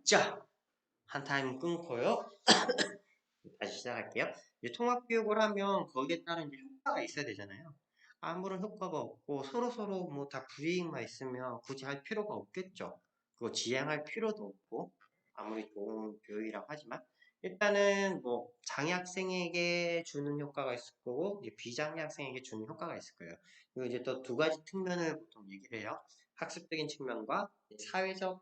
자, 한 타임 끊고요. 다시 시작할게요. 이제 통합교육을 하면 거기에 따른 이제 효과가 있어야 되잖아요. 아무런 효과가 없고 서로서로 뭐 다 불이익만 있으면 굳이 할 필요가 없겠죠. 그거 지향할 필요도 없고 아무리 좋은 교육이라고 하지만 일단은 뭐 장애 학생에게 주는 효과가 있을 거고 이제 비장애 학생에게 주는 효과가 있을 거예요. 그리고 이제 또 두 가지 측면을 보통 얘기를 해요. 학습적인 측면과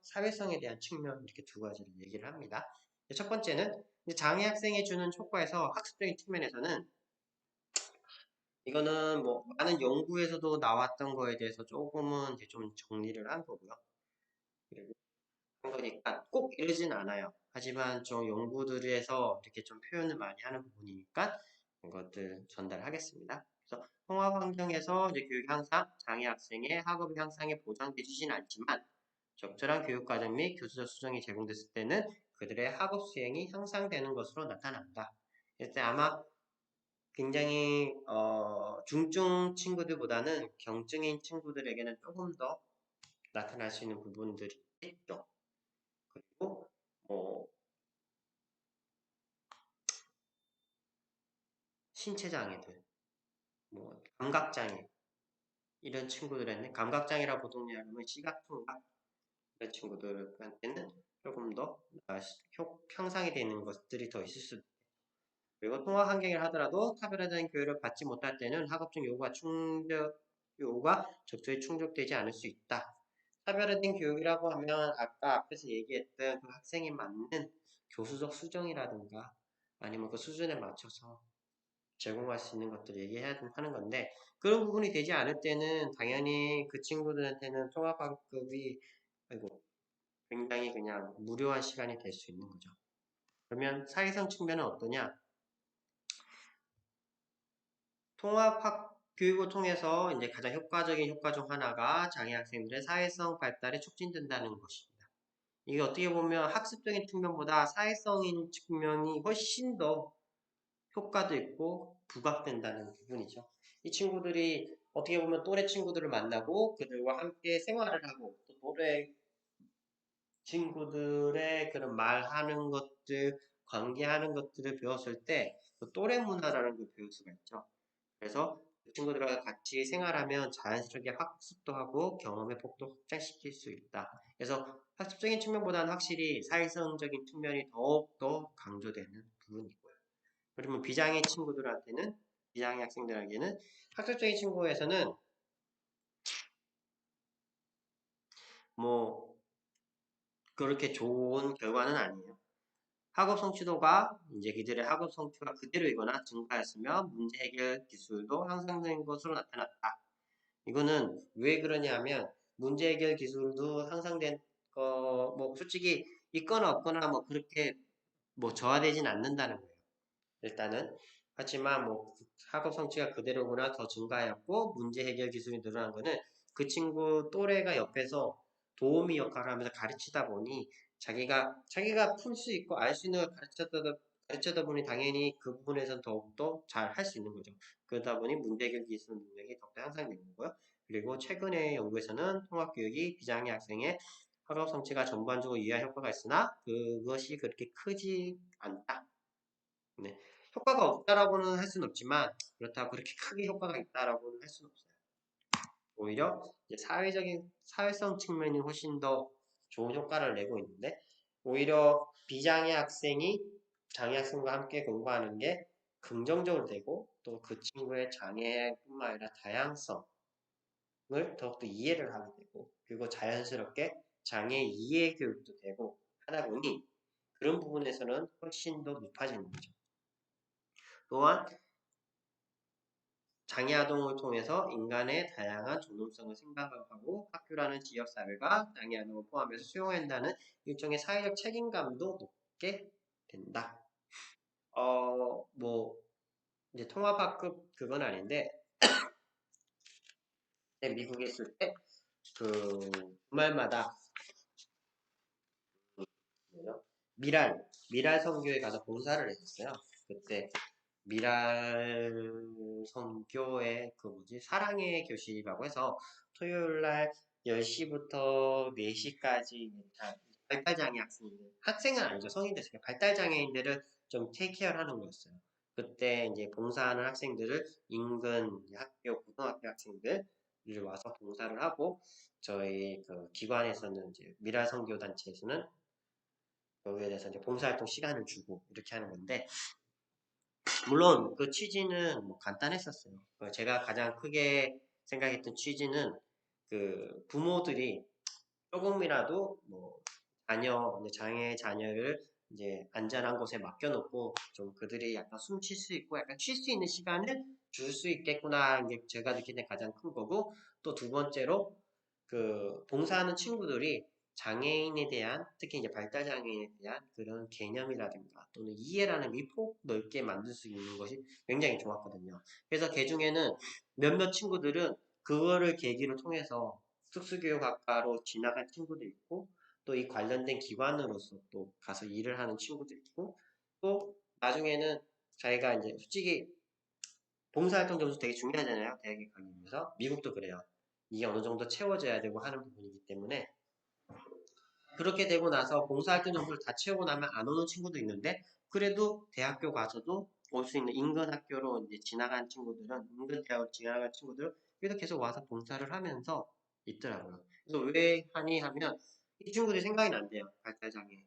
사회성에 대한 측면 이렇게 두 가지를 얘기를 합니다. 첫 번째는 장애 학생이 주는 효과에서 학습적인 측면에서는 이거는 뭐 많은 연구에서도 나왔던 거에 대해서 조금은 이제 좀 정리를 한 거고요. 그리고 한 거니까 꼭 이러진 않아요. 하지만 좀 연구들에서 이렇게 좀 표현을 많이 하는 부분이니까 이것들 전달하겠습니다. 그래서 통합 환경에서 이제 교육 향상, 장애 학생의 학업 향상에 보장되지는 않지만 적절한 교육 과정 및 교수적 수정이 제공됐을 때는 그들의 학업 수행이 향상되는 것으로 나타난다. 그래서 아마 굉장히 중증 친구들보다는 경증인 친구들에게는 조금 더 나타날 수 있는 부분들이 있죠. 그리고 뭐 신체 장애들, 뭐 감각 장애 이런 친구들한테 감각 장애라 보통 얘기하면 시각 청각 이런 친구들한테는 조금 더 향상이 되는 것들이 더 있을 수도 있고 그리고 통합 환경을 하더라도 차별화된 교육을 받지 못할 때는 학업적 요구가 적절히 충족되지 않을 수 있다. 차별화된 교육이라고 하면 아까 앞에서 얘기했던 그 학생에 맞는 교수적 수정이라든가 아니면 그 수준에 맞춰서 제공할 수 있는 것들을 얘기해야 하는 건데 그런 부분이 되지 않을 때는 당연히 그 친구들한테는 통합학급이 아이고 굉장히 그냥 무료한 시간이 될 수 있는 거죠. 그러면 사회성 측면은 어떠냐? 통합학 교육을 통해서 이제 가장 효과적인 효과 중 하나가 장애 학생들의 사회성 발달에 촉진된다는 것입니다. 이게 어떻게 보면 학습적인 측면보다 사회성인 측면이 훨씬 더 효과도 있고 부각된다는 부분이죠. 이 친구들이 어떻게 보면 또래 친구들을 만나고 그들과 함께 생활을 하고 또 또래 친구들의 그런 말하는 것들, 관계하는 것들을 배웠을 때 또래 문화라는 걸 배울 수가 있죠. 그래서 그 친구들과 같이 생활하면 자연스럽게 학습도 하고 경험의 폭도 확장시킬 수 있다. 그래서 학습적인 측면보다는 확실히 사회성적인 측면이 더욱더 강조되는 부분이고요. 그러면 비장애 친구들한테는 비장애 학생들에게는 학습적인 친구에서는 뭐 그렇게 좋은 결과는 아니에요. 학업 성취도가 이제 그들의 학업 성취가 그대로이거나 증가했으면 문제 해결 기술도 향상된 것으로 나타났다. 이거는 왜 그러냐면 문제 해결 기술도 향상된 거 뭐 솔직히 있거나 없거나 뭐 그렇게 뭐 저하되진 않는다는 거예요. 일단은 하지만 뭐 학업 성취가 그대로거나 더 증가하였고 문제 해결 기술이 늘어난 거는 그 친구 또래가 옆에서 도우미 역할을 하면서 가르치다 보니 자기가 풀 수 있고 알 수 있는 걸 가르쳐다 보니 당연히 그 부분에서는 더욱더 잘 할 수 있는 거죠. 그러다 보니 문제 해결 기술 능력이 더욱더 향상되는 거고요. 그리고 최근의 연구에서는 통합교육이 비장애 학생의 학업 성취가 전반적으로 유의한 효과가 있으나 그것이 그렇게 크지 않다. 네. 효과가 없다라고는 할 수는 없지만 그렇다고 그렇게 크게 효과가 있다라고는 할 수는 없어요. 오히려 이제 사회성 측면이 훨씬 더 좋은 효과를 내고 있는데 오히려 비장애 학생이 장애 학생과 함께 공부하는 게 긍정적으로 되고 또 그 친구의 장애뿐만 아니라 다양성을 더욱더 이해를 하게 되고 그리고 자연스럽게 장애 이해 교육도 되고 하다 보니 그런 부분에서는 훨씬 더 높아지는 거죠. 또한 장애아동을 통해서 인간의 다양한 존엄성을 생각하고 학교라는 지역사회가 장애아동을 포함해서 수용한다는 일종의 사회적 책임감도 높게 된다. 뭐, 이제 통합학급 그건 아닌데, 미국에 있을 때, 주말마다, 미랄 선교에 가서 봉사를 했었어요. 그때, 미랄 선교의 사랑의 교실이라고 해서 토요일 날 10시부터 4시까지 발달장애 학생들, 학생은 아니죠. 성인들, 발달장애인들을 좀 테이크케어를 하는 거였어요. 그때 이제 봉사하는 학생들을 인근 학교, 고등학교 학생들을 와서 봉사를 하고, 저희 그 기관에서는 이제 미라선교 단체에서는 거기에 대해서 이제 봉사활동 시간을 주고 이렇게 하는 건데, 물론 그 취지는 뭐 간단했었어요. 제가 가장 크게 생각했던 취지는 그 부모들이 조금이라도 뭐 장애 자녀를 이제 안전한 곳에 맡겨놓고 좀 그들이 약간 숨 쉴 수 있고 약간 쉴 수 있는 시간을 줄 수 있겠구나 하는 게 제가 느끼는 가장 큰 거고, 또 두 번째로 그 봉사하는 친구들이 장애인에 대한, 특히 이제 발달장애인에 대한 그런 개념이라든가 또는 이해라는 미폭 넓게 만들 수 있는 것이 굉장히 좋았거든요. 그래서 그 중에는 몇몇 친구들은 그거를 계기로 통해서 특수교육학과로 진학한 친구도 있고, 또 이 관련된 기관으로서 또 가서 일을 하는 친구도 있고, 또 나중에는 자기가 이제 솔직히 봉사활동 점수 되게 중요하잖아요. 대학에 가기 위해서. 미국도 그래요. 이게 어느 정도 채워져야 되고 하는 부분이기 때문에, 그렇게 되고 나서 봉사활동 점수를 다 채우고 나면 안 오는 친구도 있는데, 그래도 대학교 가서도 올 수 있는 인근 학교로 이제 지나간 친구들은, 인근 대학을 지나간 친구들은 그래도 계속 와서 봉사를 하면서 있더라고요. 그래서 왜 하니 하면 이 친구들이 생각이 난대요. 발달장애.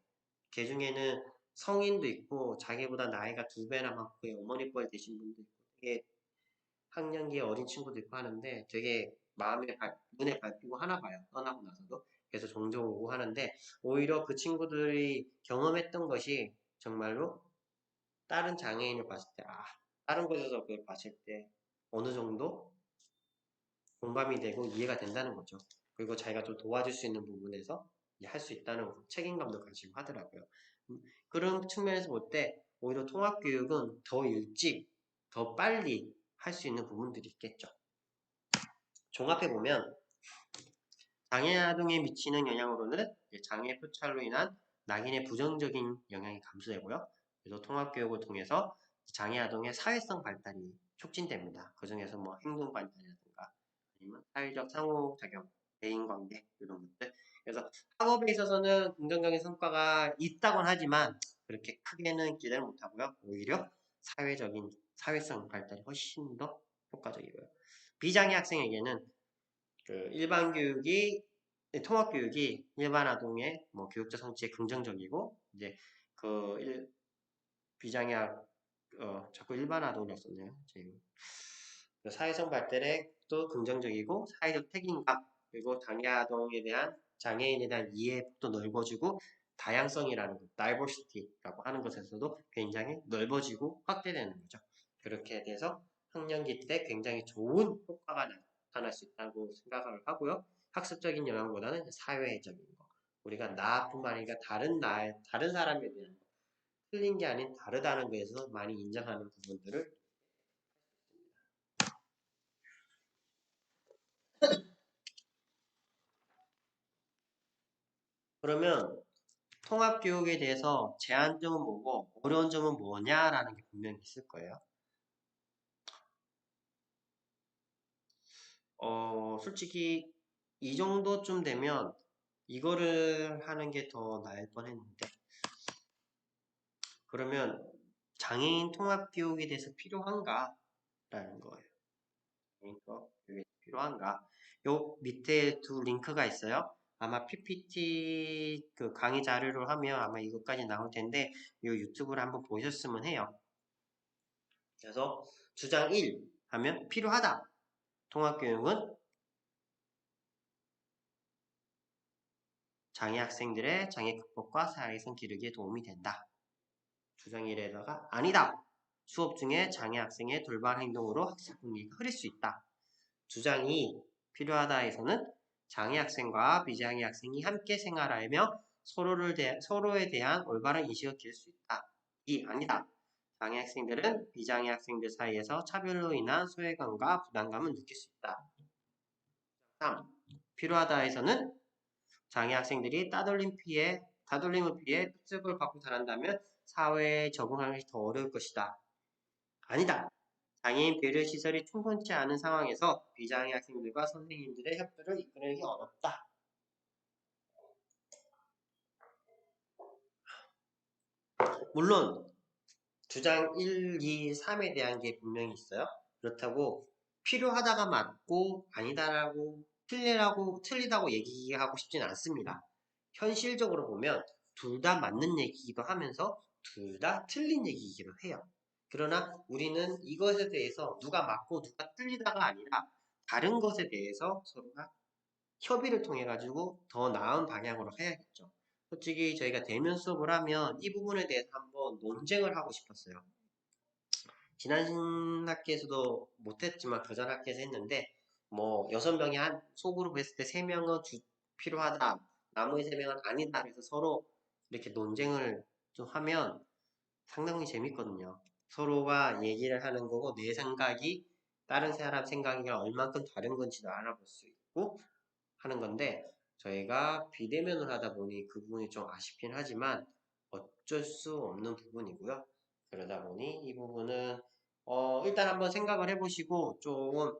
걔 중에는 성인도 있고 자기보다 나이가 2배나 많고 어머니 뻘 되신 분도 있고 되게 학년기에 어린 친구도 있고 하는데, 되게 눈에 밟히고 하나 봐요. 떠나고 나서도. 그래서 종종 오고 하는데, 오히려 그 친구들이 경험했던 것이 정말로 다른 장애인을 봤을 때, 다른 곳에서 그걸 봤을 때 어느 정도 공감이 되고 이해가 된다는 거죠. 그리고 자기가 좀 도와줄 수 있는 부분에서 할 수 있다는 책임감도 가지고 하더라고요. 그런 측면에서 볼 때 오히려 통합교육은 더 일찍, 더 빨리 할 수 있는 부분들이 있겠죠. 종합해보면 장애아동에 미치는 영향으로는 장애 표찰로 인한 낙인의 부정적인 영향이 감소되고요. 그래서 통합교육을 통해서 장애아동의 사회성 발달이 촉진됩니다. 그 중에서 뭐 행동 발달이라든가 아니면 사회적 상호작용, 대인관계 이런 것들. 그래서 학업에 있어서는 긍정적인 성과가 있다곤 하지만 그렇게 크게는 기대를 못하고요. 오히려 사회성 발달이 훨씬 더 효과적이고요. 비장애 학생에게는 그 일반 교육이 통합 교육이 일반 아동의 뭐 교육적 성취에 긍정적이고, 이제 비장애 자꾸 일반 아동이라 썼네요. 지금 그 사회성 발달에 또 긍정적이고 사회적 책임감, 그리고 장애인에 대한 이해도 넓어지고, 다양성이라는 것, diversity라고 하는 것에서도 굉장히 넓어지고 확대되는 거죠. 그렇게 돼서 학령기 때 굉장히 좋은 효과가 나타날 수 있다고 생각을 하고요. 학습적인 영향보다는 사회적인 거. 우리가 나뿐만 아니라 다른 사람에 대한 거. 틀린 게 아닌 다르다는 거에서 많이 인정하는 부분들을. 그러면 통합교육에 대해서 제한점은 뭐고 어려운 점은 뭐냐라는 게 분명히 있을 거예요. 솔직히 이 정도쯤 되면 이거를 하는 게 더 나을 뻔했는데, 그러면 장애인 통합교육에 대해서 필요한가? 라는 거예요. 장애인 통합교육이 필요한가? 요 밑에 두 링크가 있어요. 아마 PPT 그 강의 자료로 하면 아마 이것까지 나올 텐데, 요 유튜브를 한번 보셨으면 해요. 그래서 주장 1 하면 필요하다. 통합교육은 장애 학생들의 장애 극복과 사회성 기르기에 도움이 된다. 주장 1에다가 아니다. 수업 중에 장애 학생의 돌발 행동으로 학습 분위기가 흐릴 수 있다. 주장 2 필요하다에서는 장애 학생과 비장애 학생이 함께 생활하며 서로에 대한 올바른 인식을 기를 수 있다. 2 아니다. 장애 학생들은 비장애 학생들 사이에서 차별로 인한 소외감과 부담감을 느낄 수 있다. 3. 필요하다에서는 장애 학생들이 따돌림을 피해 특색을 받고 자란다면 사회에 적응하기 더 어려울 것이다. 아니다. 장애인 배려 시설이 충분치 않은 상황에서 비장애 학생들과 선생님들의 협조를 이끌기 어렵다. 물론 주장 1, 2, 3에 대한 게 분명히 있어요. 그렇다고 필요하다가 맞고 아니다라고 틀리다고 얘기하고 싶진 않습니다. 현실적으로 보면 둘 다 맞는 얘기이기도 하면서 둘 다 틀린 얘기이기도 해요. 그러나 우리는 이것에 대해서 누가 맞고 누가 틀리다가 아니라 다른 것에 대해서 서로가 협의를 통해 가지고 더 나은 방향으로 해야겠죠. 솔직히 저희가 대면 수업을 하면 이 부분에 대해서 한번 논쟁을 하고 싶었어요. 지난 학기에서도 못했지만 그전 학기에서 했는데 뭐 6명이 한 소그룹 했을 때 3명은 필요하다, 나머지 3명은 아니다. 그래서 서로 이렇게 논쟁을 좀 하면 상당히 재밌거든요. 서로가 얘기를 하는 거고 내 생각이 다른 사람 생각이랑 얼만큼 다른 건지도 알아볼 수 있고 하는 건데 저희가 비대면을 하다 보니 그 부분이 좀 아쉽긴 하지만 어쩔 수 없는 부분이고요. 그러다 보니 이 부분은 일단 한번 생각을 해보시고 좀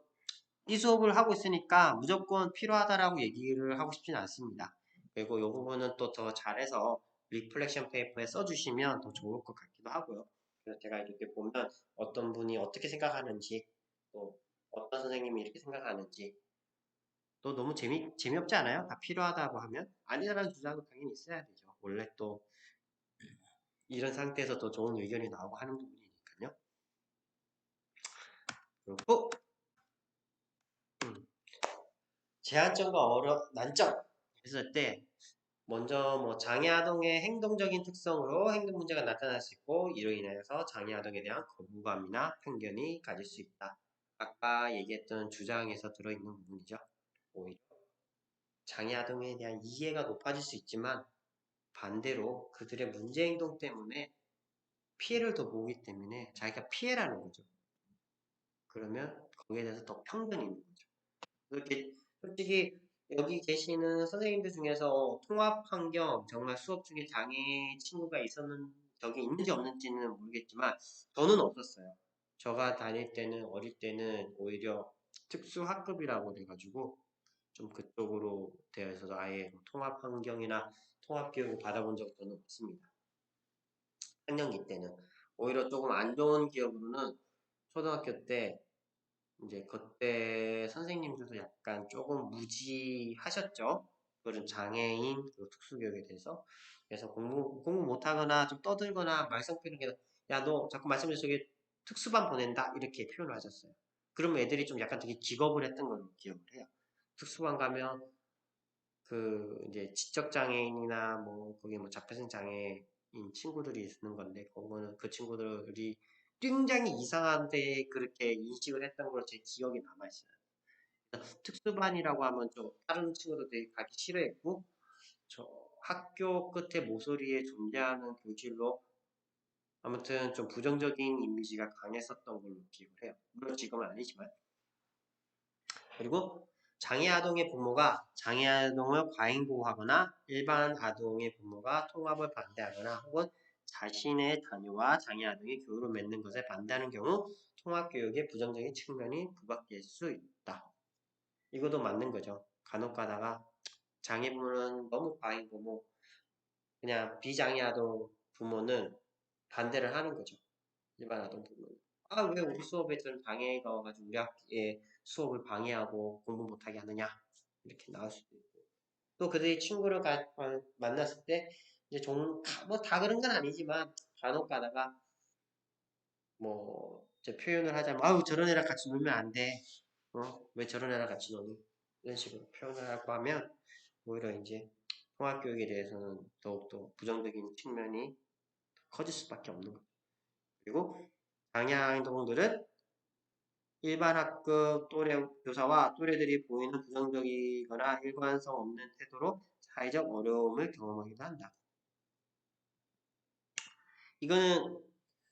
이 수업을 하고 있으니까 무조건 필요하다라고 얘기를 하고 싶지는 않습니다. 그리고 이 부분은 또 더 잘해서 리플렉션 페이퍼에 써주시면 더 좋을 것 같기도 하고요. 그래서 제가 이렇게 보면 어떤 분이 어떻게 생각하는지 또 어떤 선생님이 이렇게 생각하는지 또 너무 재미없지 않아요? 다 필요하다고 하면? 아니라는 주장은 당연히 있어야 되죠. 원래 또 이런 상태에서 더 좋은 의견이 나오고 하는 부분이니까요. 그리고 제한점과 난점 했을 때 먼저 뭐 장애아동의 행동적인 특성으로 행동 문제가 나타날 수 있고 이로 인해서 장애아동에 대한 거부감이나 편견이 가질 수 있다. 아까 얘기했던 주장에서 들어있는 부분이죠. 오히려 장애아동에 대한 이해가 높아질 수 있지만 반대로 그들의 문제 행동 때문에 피해를 더 보기 때문에 자기가 피해라는 거죠. 그러면 거기에 대해서 더 편견이 있는 거죠. 그렇게 솔직히 여기 계시는 선생님들 중에서 통합 환경 정말 수업 중에 장애 친구가 있었는 적이 있는지 없는지는 모르겠지만 저는 없었어요. 제가 다닐 때는 어릴 때는 오히려 특수학급이라고 돼가지고 좀 그쪽으로 되어 있어서 아예 통합 환경이나 통합 교육을 받아본 적은 없습니다. 학년기 때는 오히려 조금 안 좋은 기억으로는 초등학교 때 이제 그때 선생님들도 약간 조금 무지하셨죠. 그런 장애인 그 특수교육에 대해서. 그래서 공부 못하거나 좀 떠들거나 말썽 피우는 게, 야, 너 자꾸 말씀해 저기 특수반 보낸다. 이렇게 표현을 하셨어요. 그러면 애들이 좀 약간 되게 기겁을 했던 걸로 기억을 해요. 특수반 가면 그 이제 지적장애인이나 뭐 거기 뭐 자폐성 장애인 친구들이 있는 건데 그거는 그 친구들이 굉장히 이상한데 그렇게 인식을 했던 걸로 제 기억이 남아있어요. 특수반이라고 하면 좀 다른 친구들이 가기 싫어했고 저 학교 끝에 모서리에 존재하는 교실로 아무튼 좀 부정적인 이미지가 강했었던 걸로 기억을 해요. 물론 지금은 아니지만. 그리고 장애 아동의 부모가 장애 아동을 과잉보호하거나 일반 아동의 부모가 통합을 반대하거나 혹은 자신의 자녀와 장애 아동이 교류를 맺는 것에 반대하는 경우 통합교육의 부정적인 측면이 부각될 수 있다. 이것도 맞는 거죠. 간혹 가다가 장애 부모는 너무 과잉보호, 그냥 비장애 아동 부모는 반대를 하는 거죠. 일반 아동 부모는. 아, 왜 우리 수업에서는 장애가 와가지고 우리 학교에 수업을 방해하고 공부 못하게 하느냐. 이렇게 나올 수도 있고. 또 그들이 친구를 만났을 때, 이제 뭐 다 그런 건 아니지만, 간혹 가다가, 뭐, 이제 표현을 하자면, 아우, 저런 애랑 같이 놀면 안 돼. 왜 저런 애랑 같이 노니? 이런 식으로 표현을 하고 하면, 오히려 이제, 통합교육에 대해서는 더욱더 부정적인 측면이 커질 수밖에 없는 거죠. 그리고, 장애아동들은 일반 학급 또래 교사와 또래들이 보이는 부정적이거나 일관성 없는 태도로 사회적 어려움을 경험하기도 한다. 이거는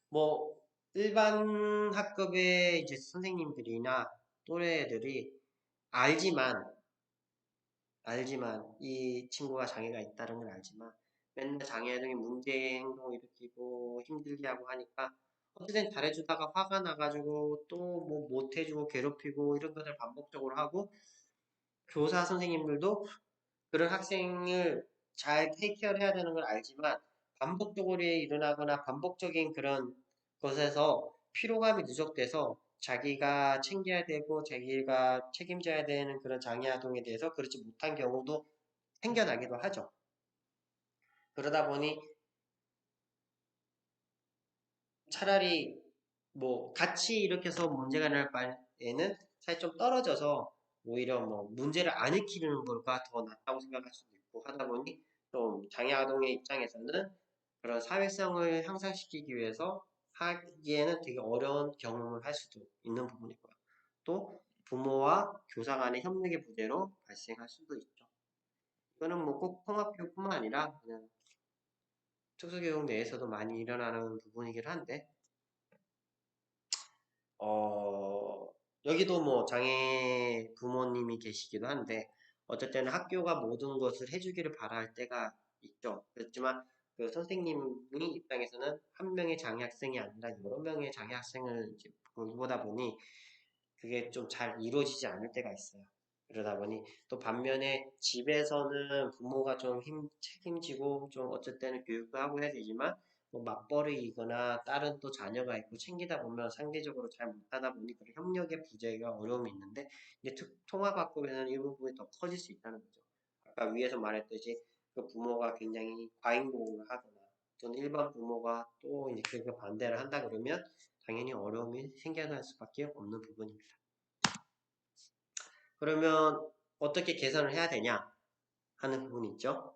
뭐 일반 학급의 이제 선생님들이나 또래들이 알지만 이 친구가 장애가 있다는 걸 알지만 맨날 장애아동이 문제 행동을 일으키고 힘들게 하고 하니까 어쨌든 잘해주다가 화가 나가지고 또 뭐 못해주고 괴롭히고 이런 것을 반복적으로 하고 교사 선생님들도 그런 학생을 잘 테이크케어를 해야 되는 걸 알지만 반복적으로 일어나거나 반복적인 그런 것에서 피로감이 누적돼서 자기가 챙겨야 되고 자기가 책임져야 되는 그런 장애아동에 대해서 그렇지 못한 경우도 생겨나기도 하죠. 그러다 보니 차라리 뭐 같이 이렇게 해서 문제가 날 바에는 사실 좀 떨어져서 오히려 뭐 문제를 안 일으키는 걸까 더 낫다고 생각할 수도 있고 하다 보니 좀 장애아동의 입장에서는 그런 사회성을 향상시키기 위해서 하기에는 되게 어려운 경험을 할 수도 있는 부분이고요. 또 부모와 교사 간의 협력의 부재로 발생할 수도 있죠. 이거는 뭐 꼭 통합교육뿐만 아니라 그냥 특수교육 내에서도 많이 일어나는 부분이긴 한데 어, 여기도 뭐 장애 부모님이 계시기도 한데, 어쨌든 학교가 모든 것을 해주기를 바랄 때가 있죠. 그렇지만 그 선생님이 입장에서는 한 명의 장애 학생이 아니라 여러 명의 장애 학생을 이제 보다 보니 그게 좀 잘 이루어지지 않을 때가 있어요. 그러다 보니 또 반면에 집에서는 부모가 좀 책임지고 좀 어쩔 때는 교육도 하고 해야 되지만 뭐 맞벌이이거나 다른 또 자녀가 있고 챙기다 보면 상대적으로 잘 못하다 보니 그런 협력의 부재가 어려움이 있는데 이제 통합학급에는 이 부분이 더 커질 수 있다는 거죠. 아까 위에서 말했듯이 그 부모가 굉장히 과잉보호를 하거나 또는 일반 부모가 또 이제 그 반대를 한다 그러면 당연히 어려움이 생겨날 수밖에 없는 부분입니다. 그러면 어떻게 개선을 해야 되냐 하는 부분이 있죠.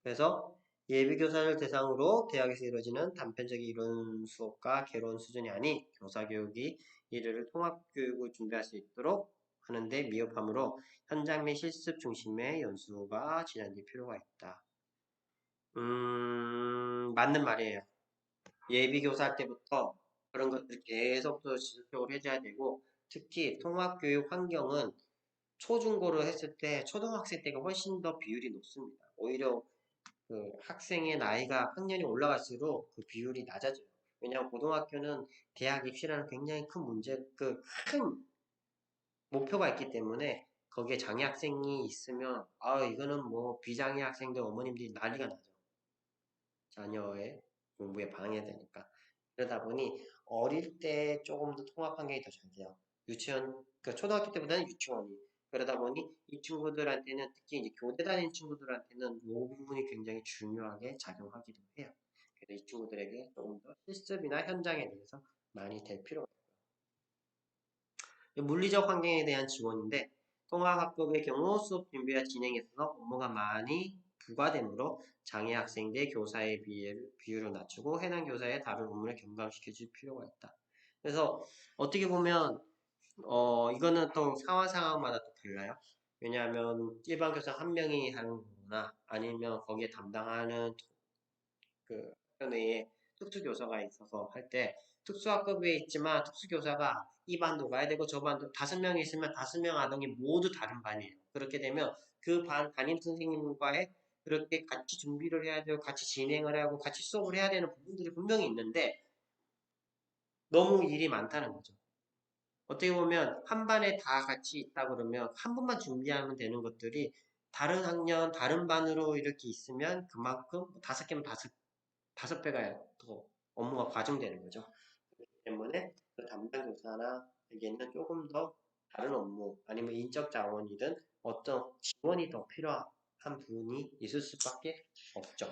그래서 예비교사를 대상으로 대학에서 이루어지는 단편적인 이론 수업과 개론 수준이 아닌 교사교육이 이를 통합교육을 준비할 수 있도록 하는데 미흡하므로 현장 및 실습 중심의 연수가 진행될 필요가 있다. 맞는 말이에요. 예비교사 할 때부터 그런 것들 계속 또 지속적으로 해줘야 되고 특히 통합교육 환경은 초중고로 했을 때 초등학생 때가 훨씬 더 비율이 높습니다. 오히려 그 학생의 나이가 학년이 올라갈수록 그 비율이 낮아져요. 왜냐하면 고등학교는 대학 입시라는 굉장히 큰 문제, 그 큰 목표가 있기 때문에 거기에 장애 학생이 있으면 이거는 뭐 비장애 학생들 어머님들이 난리가 나죠. 자녀의 공부에 방해되니까. 그러다 보니 어릴 때 조금 더 통합 환경이 더 잘 돼요. 유치원, 그러니까 초등학교 때보다는 유치원이. 그러다 보니 이 친구들한테는 특히 이제 교대 다니는 친구들한테는 이 부분이 굉장히 중요하게 작용하기도 해요. 그래서 이 친구들에게 조금 더 실습이나 현장에 대해서 많이 될 필요가 있어요. 물리적 환경에 대한 지원인데 통합학급의 경우 수업 준비와 진행에 있어서 업무가 많이 부과되므로 장애 학생 대 교사의 비율을 낮추고 해당 교사의 다른 업무를 경감시켜 줄 필요가 있다. 그래서 어떻게 보면 이거는 또 상황마다 또 달라요. 왜냐하면 일반 교사 한 명이 하는 거나 아니면 거기에 담당하는 그 학교내에 특수교사가 있어서 할 때 특수학급에 있지만 특수교사가 이 반도 가야 되고 저 반도 5명이 있으면 5명 아동이 모두 다른 반이에요. 그렇게 되면 그 반 담임 선생님과의 그렇게 같이 준비를 해야 되고 같이 진행을 하고 같이 수업을 해야 되는 부분들이 분명히 있는데 너무 일이 많다는 거죠. 어떻게 보면 한 반에 다 같이 있다 그러면 한 번만 준비하면 되는 것들이 다른 학년, 다른 반으로 이렇게 있으면 그만큼 5개면 다섯 배가 더 업무가 과중되는 거죠. 그렇기 때문에 그 담당 교사나에게는 조금 더 다른 업무 아니면 인적 자원이든 어떤 지원이 더 필요한 분이 있을 수밖에 없죠.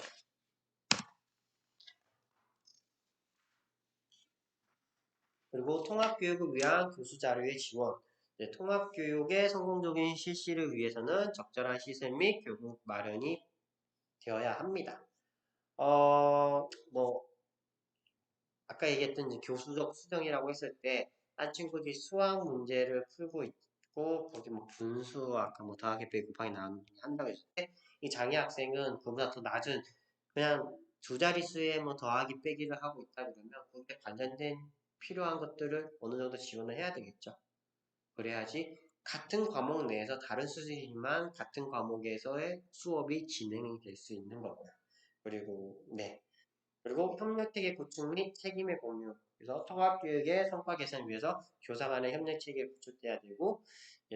그리고 통합교육을 위한 교수 자료의 지원. 통합교육의 성공적인 실시를 위해서는 적절한 시설 및 교육 마련이 되어야 합니다. 뭐 아까 얘기했던 이제 교수적 수정이라고 했을 때, 딴 친구들이 수학 문제를 풀고 있고, 거기 뭐 분수, 아까 뭐 더하기 빼기 곱하기 나누기 한다고 했을 때, 이 장애 학생은 그보다 더 낮은, 그냥 두 자릿수에 뭐 더하기 빼기를 하고 있다 그러면, 거기에 관련된 필요한 것들을 어느 정도 지원을 해야 되겠죠. 그래야지 같은 과목 내에서 다른 수준이지만 같은 과목에서의 수업이 진행이 될 수 있는 거고요. 그리고, 네. 그리고 협력체계 구축 및 책임의 공유. 그래서 통합교육의 성과 개선을 위해서 교사 간의 협력체계가 구축돼야 되고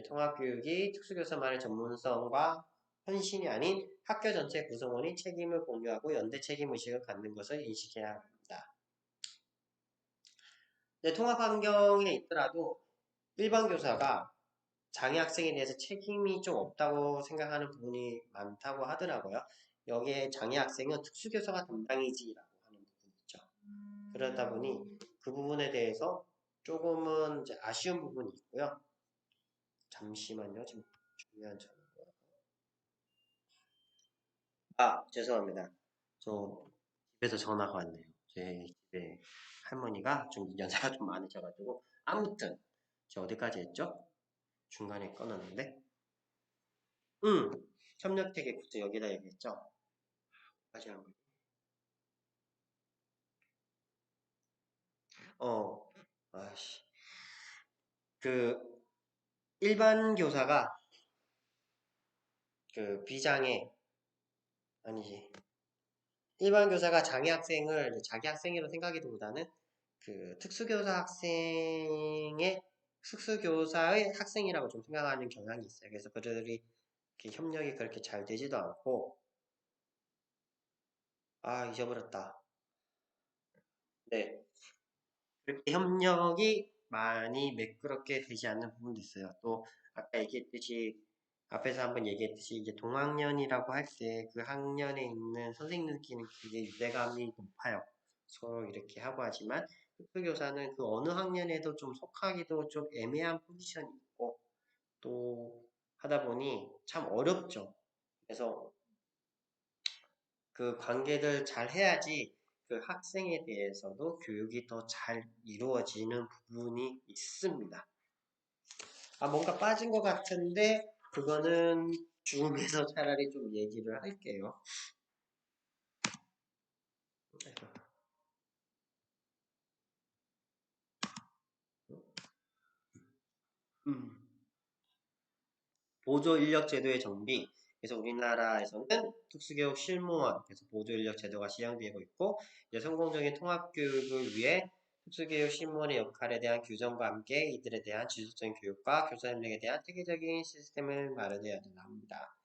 통합교육이 특수교사만의 전문성과 헌신이 아닌 학교 전체 구성원이 책임을 공유하고 연대 책임의식을 갖는 것을 인식해야 합니다. 통합 환경에 있더라도 일반 교사가 장애 학생에 대해서 책임이 좀 없다고 생각하는 부분이 많다고 하더라고요. 여기에 장애 학생은 특수교사가 담당이지라고 하는 부분이 있죠. 그러다 보니 그 부분에 대해서 조금은 이제 아쉬운 부분이 있고요. 잠시만요. 지금 중요한 전화가. 죄송합니다. 저 집에서 전화가 왔네요. 제 집에 할머니가 좀 연세가 좀 많으셔가지고 아무튼 저 어디까지 했죠? 중간에 끊었는데 협력태계 구조 여기다 얘기했죠? 다시 한번 아씨 그 일반 교사가 그 비장애 아니지 일반 교사가 장애 학생을 자기 학생으로 생각하기보다는 그 특수교사의 학생이라고 좀 생각하는 경향이 있어요. 그래서 그들이 협력이 그렇게 잘 되지도 않고 잊어버렸다. 네, 그렇게 협력이 많이 매끄럽게 되지 않는 부분도 있어요. 또 아까 얘기했듯이 앞에서 한번 얘기했듯이 이제 동학년이라고 할 때 그 학년에 있는 선생님들끼리는 되게 유대감이 높아요. 서로 이렇게 하고 하지만 특수교사는 그 어느 학년에도 좀 속하기도 좀 애매한 포지션이 있고 또 하다 보니 참 어렵죠. 그래서 그 관계를 잘 해야지 그 학생에 대해서도 교육이 더 잘 이루어지는 부분이 있습니다. 뭔가 빠진 것 같은데 그거는 줌에서 차라리 좀 얘기를 할게요. 음. 보조인력제도의 정비. 그래서 우리나라에서는 특수교육 실무원, 그래서 보조인력제도가 시행되고 있고, 이제 성공적인 통합교육을 위해 특수교육 실무원의 역할에 대한 규정과 함께 이들에 대한 지속적인 교육과 교사 협력에 대한 체계적인 시스템을 마련해야 합니다.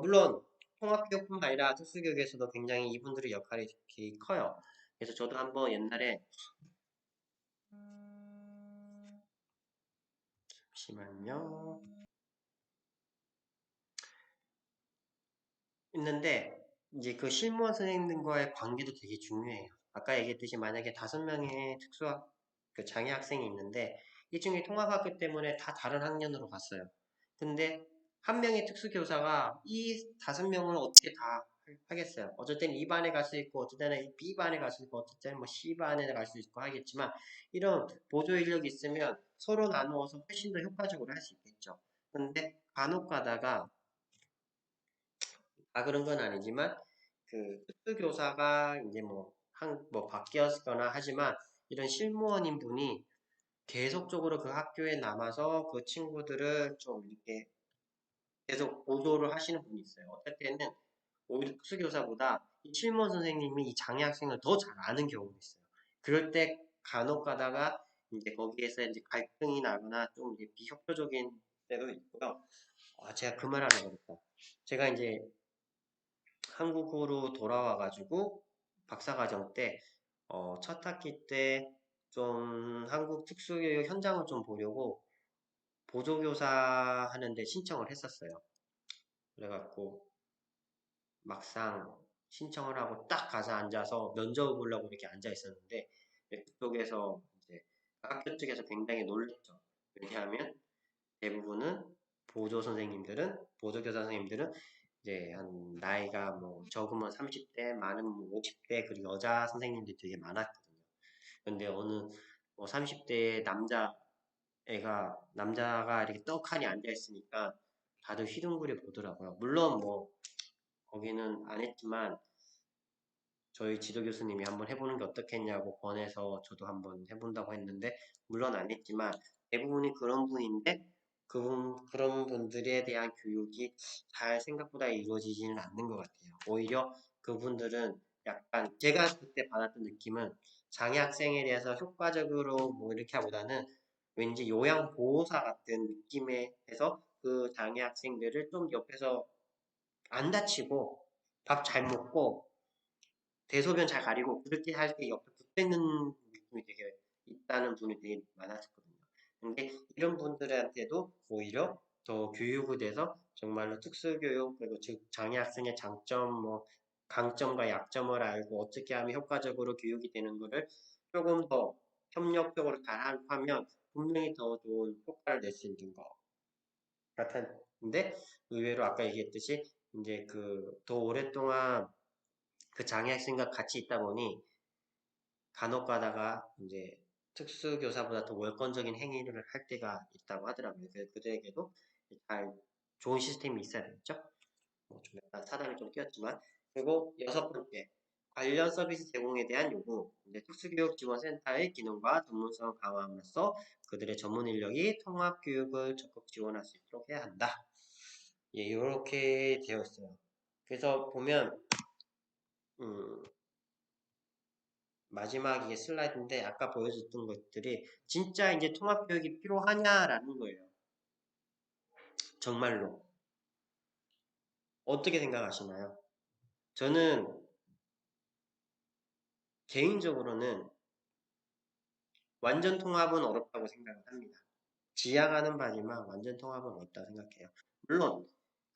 물론 통합교육뿐만 아니라 특수교육에서도 굉장히 이분들의 역할이 되게 커요. 그래서 저도 한번 옛날에 잠시만요. 있는데 이제 그 실무원 선생님들과의 관계도 되게 중요해요. 아까 얘기했듯이 만약에 5명의 특수학 그 장애 학생이 있는데 이 중에 통합학교 때문에 다 다른 학년으로 갔어요. 근데 한 명의 특수교사가 이 5명을 어떻게 다 하겠어요. 어쩔 때는 이 반에 갈 수 있고 어쩔 때는 B 반에 갈 수 있고 어쩔 때는 뭐 C 반에 갈 수 있고 하겠지만 이런 보조 인력이 있으면 서로 나누어서 훨씬 더 효과적으로 할 수 있겠죠. 근데 간혹 가다가 그런 건 아니지만, 그, 특수교사가 이제 뭐 바뀌었거나 하지만, 이런 실무원인 분이 계속적으로 그 학교에 남아서 그 친구들을 좀 이렇게 계속 보조를 하시는 분이 있어요. 어떨 때는 오히려 특수교사보다 이 실무원 선생님이 이 장애 학생을 더 잘 아는 경우도 있어요. 그럴 때 간혹 가다가 이제 거기에서 이제 갈등이 나거나 좀 이제 비협조적인 때도 있고요. 제가 그 말 하려고 그랬다. 제가 이제 한국으로 돌아와가지고 박사과정 때, 첫 학기 때 좀 한국 특수교육 현장을 좀 보려고 보조교사 하는데 신청을 했었어요. 그래갖고 막상 신청을 하고 딱 가서 앉아서 면접을 보려고 이렇게 앉아 있었는데 그쪽에서 이제 학교 측에서 굉장히 놀랬죠. 왜냐하면 대부분은 보조교사 선생님들은 이제 한 나이가 뭐 적으면 30대, 많으면 50대, 그리고 여자 선생님들이 되게 많았거든요. 근데 어느 뭐 30대 남자가 이렇게 떡하니 앉아 있으니까 다들 휘둥그레 보더라고요. 물론 뭐 거기는 안 했지만 저희 지도 교수님이 한번 해보는 게 어떻겠냐고 권해서 저도 한번 해본다고 했는데 물론 안 했지만 대부분이 그런 분인데 그런 분들에 대한 교육이 잘 생각보다 이루어지지는 않는 것 같아요. 오히려 그분들은 약간 제가 그때 받았던 느낌은 장애 학생에 대해서 효과적으로 뭐 이렇게 하보다는 왠지 요양보호사 같은 느낌에 해서 그 장애 학생들을 좀 옆에서 안 다치고 밥 잘 먹고 대소변 잘 가리고 그렇게 할 때 옆에 붙어있는 느낌이 되게 있다는 분이 되게 많았었거든요. 근데 이런 분들한테도 오히려 더 교육이 돼서 정말로 특수교육 그리고 즉 장애 학생의 장점 뭐 강점과 약점을 알고 어떻게 하면 효과적으로 교육이 되는 거를 조금 더 협력적으로 잘 하면 분명히 더 좋은 효과를 낼 수 있는 것 같은데 의외로 아까 얘기했듯이 이제 그 더 오랫동안 그 장애 학생과 같이 있다 보니 간혹 가다가 이제 특수교사보다 더 월권적인 행위를 할 때가 있다고 하더라고요. 그래서 그들에게도 잘 좋은 시스템이 있어야 되겠죠. 뭐좀 약간 사담이 좀 끼었지만 그리고 여섯 번째 관련 서비스 제공에 대한 요구. 이제 특수교육지원센터의 기능과 전문성을 강화함으로써 그들의 전문 인력이 통합교육을 적극 지원할 수 있도록 해야 한다. 예, 이렇게 되어 있어요. 그래서 보면 음, 마지막 이게 슬라이드인데 아까 보여줬던 것들이 진짜 이제 통합교육이 필요하냐라는 거예요. 정말로. 어떻게 생각하시나요? 저는 개인적으로는 완전 통합은 어렵다고 생각을 합니다. 지향하는 바지만 완전 통합은 어렵다고 생각해요. 물론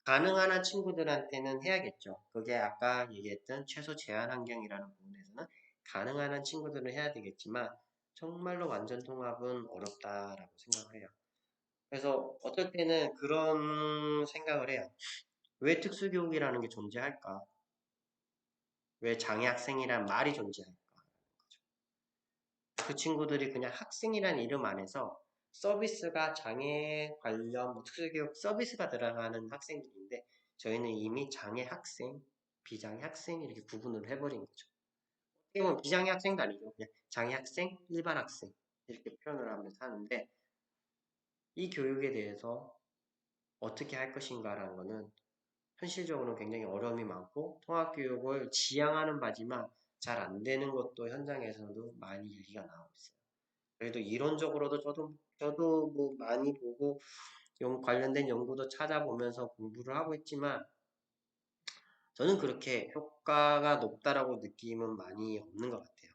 가능한 한 친구들한테는 해야겠죠. 그게 아까 얘기했던 최소 제한 환경이라는 부분에서는 가능한 한 친구들은 해야 되겠지만 정말로 완전 통합은 어렵다라고 생각을 해요. 그래서 어떨 때는 그런 생각을 해요. 왜 특수교육이라는 게 존재할까? 왜 장애학생이란 말이 존재할까? 그 친구들이 그냥 학생이라는 이름 안에서 서비스가 장애 관련 뭐 특수교육 서비스가 들어가는 학생들인데 저희는 이미 장애 학생, 비장애 학생 이렇게 구분을 해버린 거죠. 어떻게 보면 비장애 학생도 아니죠. 그냥 장애 학생, 일반 학생 이렇게 표현을 하면서 하는데 이 교육에 대해서 어떻게 할 것인가라는 거는 현실적으로 굉장히 어려움이 많고 통합교육을 지향하는 바지만 잘 안 되는 것도 현장에서도 많이 얘기가 나오고 있어요. 그래도 이론적으로도 저도 뭐 많이 보고 관련된 연구도 찾아보면서 공부를 하고 있지만 저는 그렇게 효과가 높다라고 느낌은 많이 없는 것 같아요.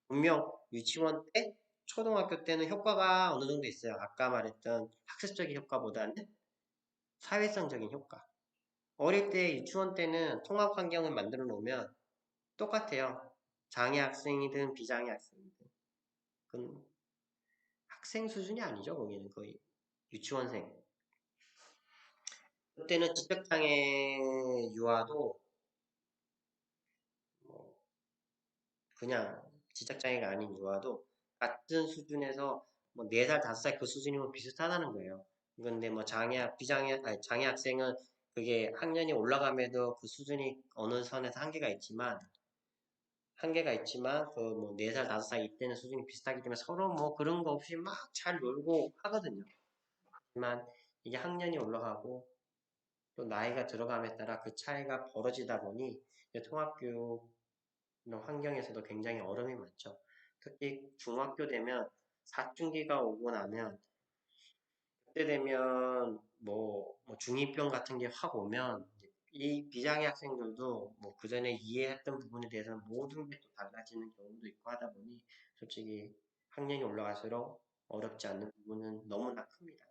분명 유치원 때, 초등학교 때는 효과가 어느 정도 있어요. 아까 말했던 학습적인 효과보다는 사회성적인 효과. 어릴 때 유치원 때는 통합 환경을 만들어 놓으면 똑같아요. 장애 학생이든 비장애 학생이든. 그건 학생 수준이 아니죠, 거기는 거의. 유치원생. 그때는 지적장애 유아도 뭐 그냥 지적장애가 아닌 유아도 같은 수준에서 뭐 4살, 5살 그 수준이면 비슷하다는 거예요. 근데 뭐 장애 학생은 그게 학년이 올라가면도 그 수준이 어느 선에서 한계가 있지만 그 뭐 4살, 5살 이때는 수준이 비슷하기 때문에 서로 뭐 그런 거 없이 막 잘 놀고 하거든요. 하지만 이게 학년이 올라가고 또 나이가 들어감에 따라 그 차이가 벌어지다 보니 통합교육 환경에서도 굉장히 어려움이 많죠. 특히 중학교 되면 사춘기가 오고 나면 그때 되면 뭐 중2병 같은 게 확 오면 이 비장애 학생들도 뭐 그전에 이해했던 부분에 대해서 모든 게 또 달라지는 경우도 있고 하다 보니 솔직히 학년이 올라갈수록 어렵지 않는 부분은 너무나 큽니다.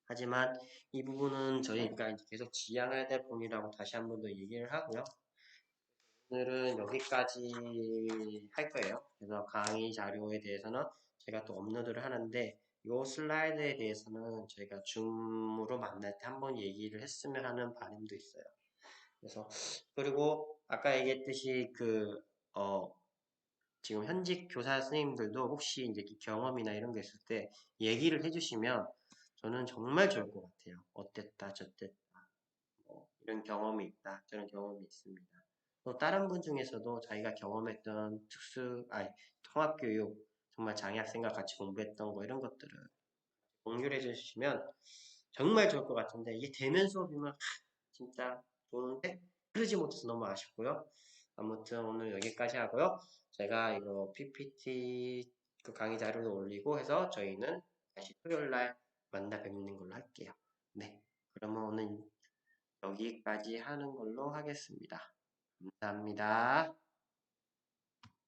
하지만 이 부분은 저희가 이제 계속 지향해야 될 부분이라고 다시 한 번 더 얘기를 하고요. 오늘은 여기까지 할 거예요. 그래서 강의 자료에 대해서는 제가 또 업로드를 하는데 이 슬라이드에 대해서는 저희가 줌으로 만날 때 한번 얘기를 했으면 하는 바람도 있어요. 그래서 그리고 아까 얘기했듯이 지금 현직 교사 선생님들도 혹시 이제 경험이나 이런 게 있을 때 얘기를 해주시면 저는 정말 좋을 것 같아요. 어땠다, 저땠다, 뭐 이런 경험이 있다, 저런 경험이 있습니다. 또 다른 분 중에서도 자기가 경험했던 통합교육, 정말 장애학생과 같이 공부했던 거 이런 것들을 공유해 주시면 정말 좋을 것 같은데 이게 대면 수업이면 진짜 좋은데 그러지 못해서 너무 아쉽고요. 아무튼 오늘 여기까지 하고요. 제가 이거 PPT 그 강의 자료를 올리고 해서 저희는 다시 토요일 날 만나 뵙는 걸로 할게요. 네. 그러면 오늘 여기까지 하는 걸로 하겠습니다. 감사합니다.